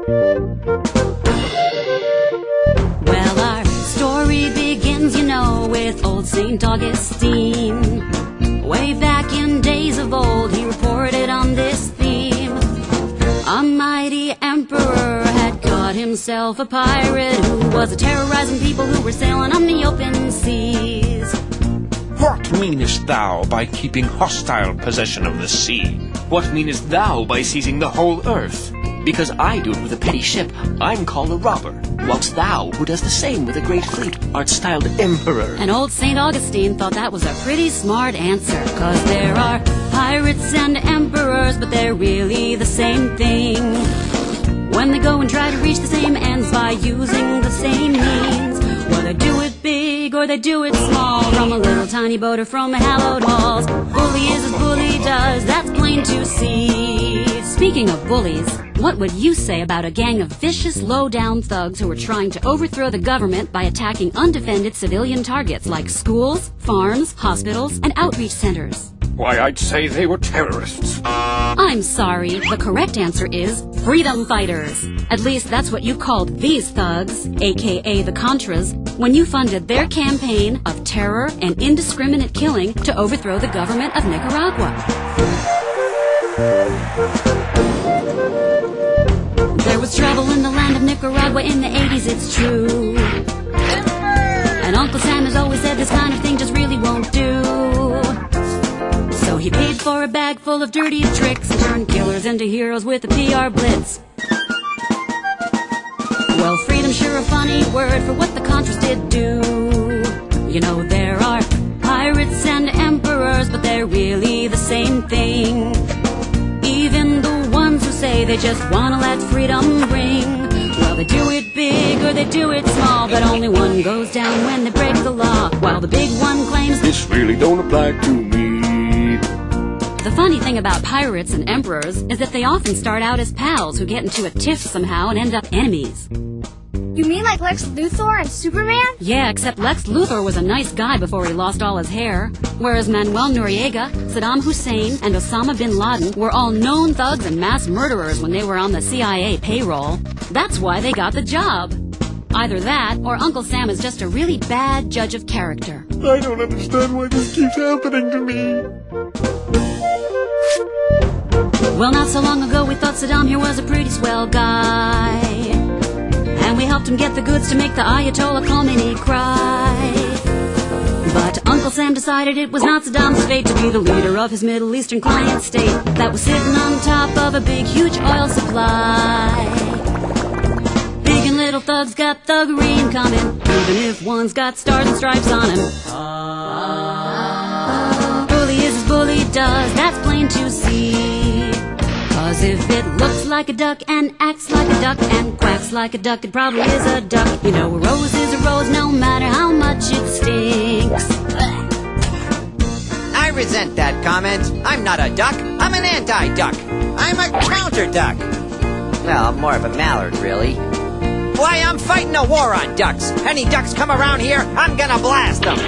Well, our story begins, you know, with old St. Augustine. Way back in days of old, he reported on this theme. A mighty emperor had caught himself a pirate who was terrorizing people who were sailing on the open seas. What meanest thou by keeping hostile possession of the sea? What meanest thou by seizing the whole earth? Because I do it with a petty ship, I'm called a robber, whilst thou, who does the same with a great fleet, art styled emperor. And old St. Augustine thought that was a pretty smart answer, 'cause there are pirates and emperors, but they're really the same thing. When they go and try to reach the same ends by using the same means, well, they do it big or they do it small, from a little tiny boat or from hallowed halls. Bully is as bully does, that's plain to see. Speaking of bullies, what would you say about a gang of vicious, low-down thugs who were trying to overthrow the government by attacking undefended civilian targets like schools, farms, hospitals, and outreach centers? Why, I'd say they were terrorists. I'm sorry, the correct answer is freedom fighters. At least that's what you called these thugs, aka the Contras, when you funded their campaign of terror and indiscriminate killing to overthrow the government of Nicaragua. There was trouble in the land of Nicaragua in the 80s, it's true. And Uncle Sam has always said this kind of thing just really won't do. So he paid for a bag full of dirty tricks and turned killers into heroes with a PR blitz. Well, freedom's sure a funny word for what the Contras did do. You know, there are pirates and emperors, but they're really the same thing. Even the ones who say they just want to let freedom ring, well, they do it big or they do it small, but only one goes down when they break the law, while the big one claims, This really don't apply to me. The funny thing about pirates and emperors is that they often start out as pals who get into a tiff somehow and end up enemies. You mean like Lex Luthor and Superman? Yeah, except Lex Luthor was a nice guy before he lost all his hair, whereas Manuel Noriega, Saddam Hussein, and Osama bin Laden were all known thugs and mass murderers when they were on the CIA payroll. That's why they got the job. Either that, or Uncle Sam is just a really bad judge of character. I don't understand why this keeps happening to me. Well, not so long ago we thought Saddam here was a pretty swell guy, and we helped him get the goods to make the Ayatollah Khomeini cry. But Uncle Sam decided it was not Saddam's fate to be the leader of his Middle Eastern client state that was sitting on top of a big, huge oil supply. Big and little thugs got thuggery in common, even if one's got stars and stripes on him. Bully is as bully does, that's plain to see. 'Cause if it looks like a duck and acts like a duck and quacks like a duck, it probably is a duck. You know, a rose is a rose no matter how much it stinks. I resent that comment. I'm not a duck. I'm an anti-duck. I'm a counter-duck. Well, I'm more of a mallard, really. Why, I'm fighting a war on ducks. Any ducks come around here, I'm gonna blast them.